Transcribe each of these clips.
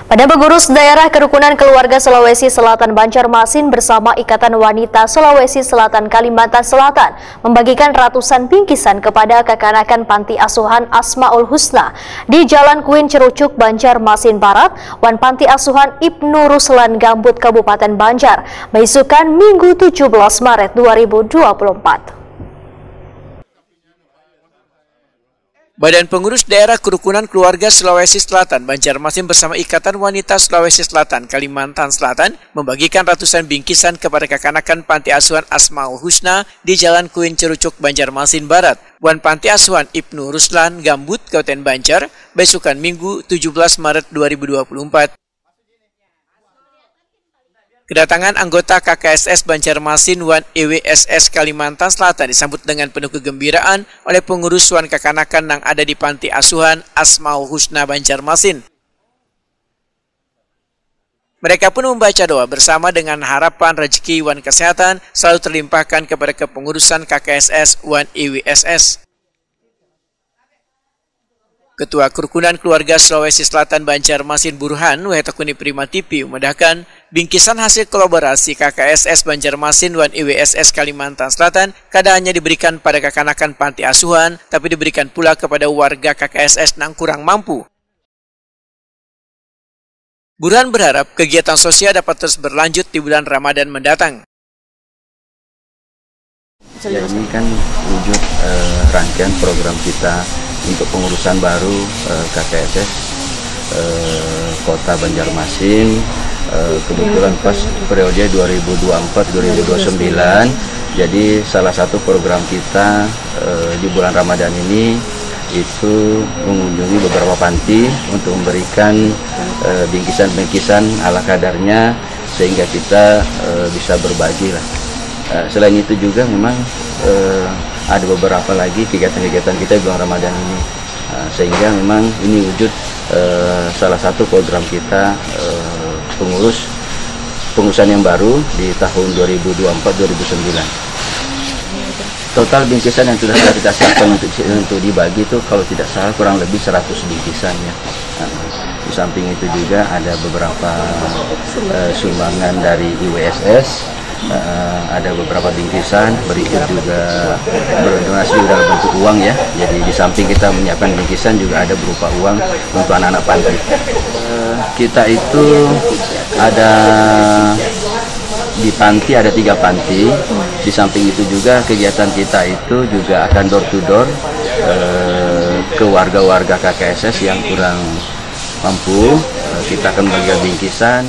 Pada pengurus daerah Kerukunan Keluarga Sulawesi Selatan Banjarmasin bersama Ikatan Wanita Sulawesi Selatan Kalimantan Selatan membagikan ratusan bingkisan kepada kekanakan Panti Asuhan Asmaul Husna di Jalan Kuin Cerucuk, Banjarmasin Barat, Wan Panti Asuhan Ibnu Ruslan Gambut, Kabupaten Banjar, beisukan Minggu 17 Maret 2024. Badan Pengurus Daerah Kerukunan Keluarga Sulawesi Selatan Banjarmasin bersama Ikatan Wanita Sulawesi Selatan Kalimantan Selatan membagikan ratusan bingkisan kepada kekanakan Panti Asuhan Asmaul Husna di Jalan Kuin Cerucuk, Banjarmasin Barat, Wan Panti Asuhan Ibnu Ruslan Gambut, Kabupaten Banjar, besukan Minggu 17 Maret 2024. Kedatangan anggota KKSS Banjarmasin Wan EWSS Kalimantan Selatan disambut dengan penuh kegembiraan oleh pengurus Wan kekanakan yang ada di Panti Asuhan Asmaul Husna Banjarmasin. Mereka pun membaca doa bersama dengan harapan rezeki Wan kesehatan selalu terlimpahkan kepada kepengurusan KKSS Wan EWSS. Ketua Kerukunan Keluarga Sulawesi Selatan Banjarmasin Burhan Wehetakuni Prima TV memedahkan bingkisan hasil kolaborasi KKSS Banjarmasin Wan EWSS Kalimantan Selatan kada hanya diberikan pada kekanakan Panti Asuhan, tapi diberikan pula kepada warga KKSS yang kurang mampu. Burhan berharap kegiatan sosial dapat terus berlanjut di bulan Ramadan mendatang. Ini kan wujud rangkaian program kita untuk pengurusan baru KKSS Kota Banjarmasin, kebetulan pas periode 2024-2029. Jadi salah satu program kita di bulan Ramadan ini itu mengunjungi beberapa panti untuk memberikan bingkisan-bingkisan ala kadarnya sehingga kita bisa berbagi lah. Selain itu juga memang ada beberapa lagi kegiatan-kegiatan kita di bulan Ramadan ini, sehingga memang ini wujud salah satu program kita pengurusan yang baru di tahun 2024-2029. Total bingkisan yang sudah kita siapkan untuk dibagi itu kalau tidak salah kurang lebih 100 bingkisan ya. Di samping itu juga ada beberapa sumbangan dari IWSS. Ada beberapa bingkisan, berikut juga berdonasi dalam bentuk uang ya. Jadi di samping kita menyiapkan bingkisan juga ada berupa uang untuk anak-anak panti. Kita itu ada di panti ada 3 panti. Di samping itu juga kegiatan kita itu juga akan door to door ke warga-warga KKSS yang kurang mampu. Kita akan membagi bingkisan.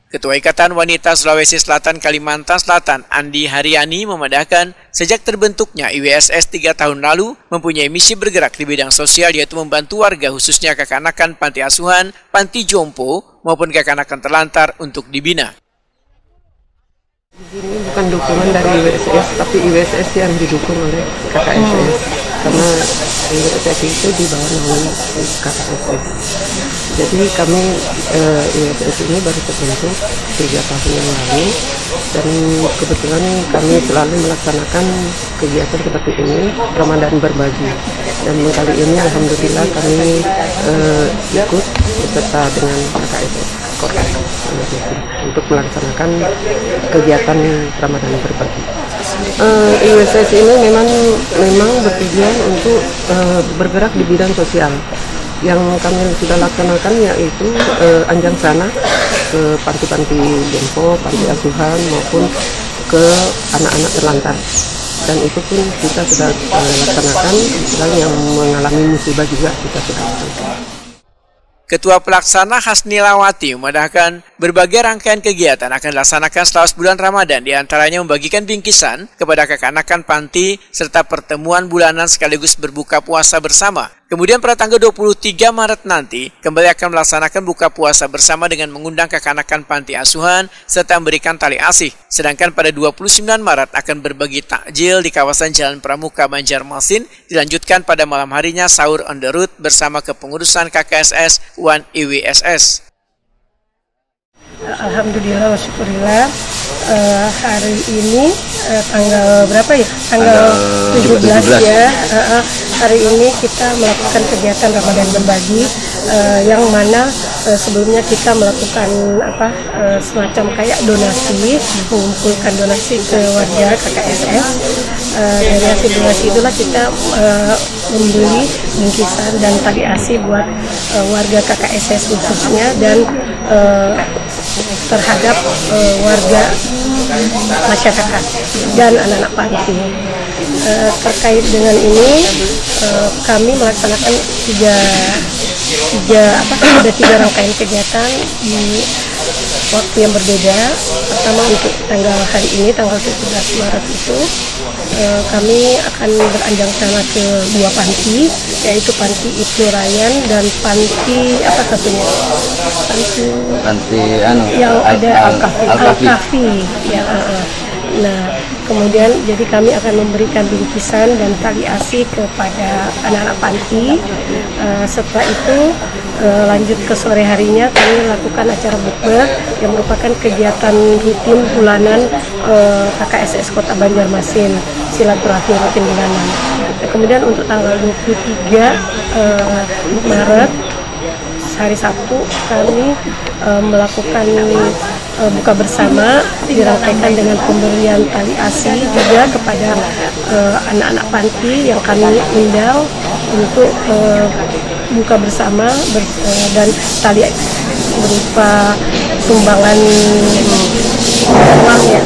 Ketua Ikatan Wanita Sulawesi Selatan Kalimantan Selatan Andi Haryani memedahkan sejak terbentuknya IWSS 3 tahun lalu mempunyai misi bergerak di bidang sosial, yaitu membantu warga khususnya kekanakan panti asuhan, panti jompo maupun kekanakan terlantar untuk dibina. Ini bukan dukungan dari IWSS, tapi IWSS yang didukung oleh KKSS karena IWSS itu di bawah naungan KKSS. Jadi kami IWSS ini baru terbentuk 3 tahun yang lalu dan kebetulan kami selalu melaksanakan kegiatan seperti ini, Ramadan berbagi. Dan kali ini alhamdulillah kami ikut beserta dengan KKSS Kota untuk melaksanakan kegiatan Ramadan berbagi. IWSS ini memang bertujuan untuk bergerak di bidang sosial. Yang kami sudah laksanakan yaitu anjang sana ke panti-panti jompo, panti asuhan maupun ke anak-anak terlantar. Dan itu pun kita sudah laksanakan, dan yang mengalami musibah juga kita sudah laksanakan. Ketua Pelaksana Hasnilawati memedahkan berbagai rangkaian kegiatan akan dilaksanakan selama bulan Ramadan, diantaranya membagikan bingkisan kepada kekanakan panti serta pertemuan bulanan sekaligus berbuka puasa bersama. Kemudian pada tanggal 23 Maret nanti kembali akan melaksanakan buka puasa bersama dengan mengundang kekanakan panti asuhan serta memberikan tali asih. Sedangkan pada 29 Maret akan berbagi takjil di kawasan Jalan Pramuka Banjarmasin, dilanjutkan pada malam harinya sahur on the road bersama kepengurusan KKSS Wan EWSS. Alhamdulillah wa syukurillah hari ini tanggal berapa ya? Tanggal 17 ya. Hari ini kita melakukan kegiatan Ramadan berbagi yang mana sebelumnya kita melakukan semacam kayak donasi, mengumpulkan donasi ke warga KKSS. Dari hasil donasi itulah kita membeli bingkisan dan tali asi buat warga KKSS khususnya dan terhadap warga masyarakat dan anak-anak panti. Terkait dengan ini kami melaksanakan tiga rangkaian kegiatan di waktu yang berbeda. Pertama untuk tanggal hari ini tanggal 17 Maret itu kami akan beranjak sana ke dua panti, yaitu panti Ibnu Rayyan dan panti apa satunya? Panti yang ada Al-Kafi. Ya, nah, kemudian jadi kami akan memberikan bingkisan dan tali asi kepada anak-anak panti. Setelah itu lanjut ke sore harinya kami lakukan acara bukber yang merupakan kegiatan rutin bulanan KKSS Kota Banjarmasin, silaturahmi rutin bulanan. Kemudian untuk tanggal 23 Maret hari Sabtu kami melakukan buka bersama, dirangkaikan dengan pemberian tali asi juga kepada anak-anak panti yang kami undang untuk buka bersama dan tali berupa sumbangan uang ya.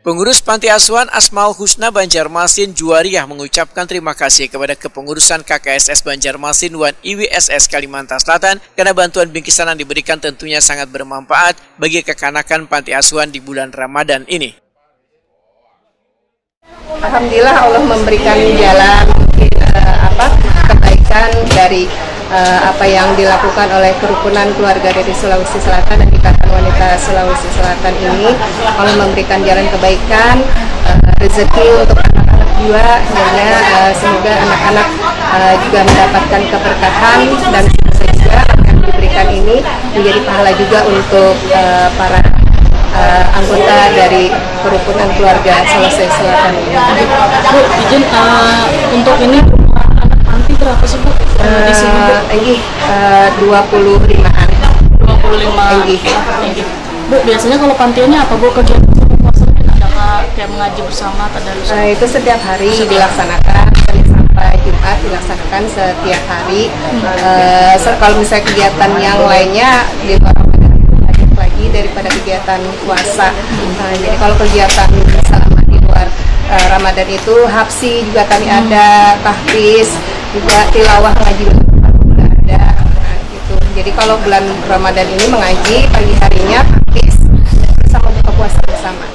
Pengurus Panti Asuhan Asmaul Husna Banjarmasin Juwariah mengucapkan terima kasih kepada kepengurusan KKSS Banjarmasin Wan IWSS Kalimantan Selatan karena bantuan bingkisan yang diberikan tentunya sangat bermanfaat bagi kekanakan Panti Asuhan di bulan Ramadan ini. Alhamdulillah Allah memberikan jalan kebaikan dari apa yang dilakukan oleh kerukunan keluarga dari Sulawesi Selatan dan Ikatan Wanita Sulawesi Selatan ini. Allah memberikan jalan kebaikan, rezeki untuk anak-anak juga, sehingga semoga anak-anak juga mendapatkan keberkahan dan juga yang diberikan ini menjadi pahala juga untuk para anggota dari kerukunan keluarga Sulawesi Selatan ini. Bu, izin untuk ini anak panti berapa sih Bu? Di sini Bu? 25-an. 25. Bu, biasanya kalau pantiannya apa Bu kegiatan puasanya? Ada kayak mengaji bersama, tadarus? Itu setiap hari dilaksanakan, Senin sampai Jumat dilaksanakan setiap hari. Kalau misalnya kegiatan yang lainnya di luar Ramadan lagi daripada kegiatan puasa. Jadi kalau kegiatan selama di luar Ramadan itu hapsi juga kami ada, tahfiz juga, tilawah ngaji juga ada. Gitu. Jadi kalau bulan Ramadan ini mengaji pagi harinya tahfiz sama buka puasa bersama.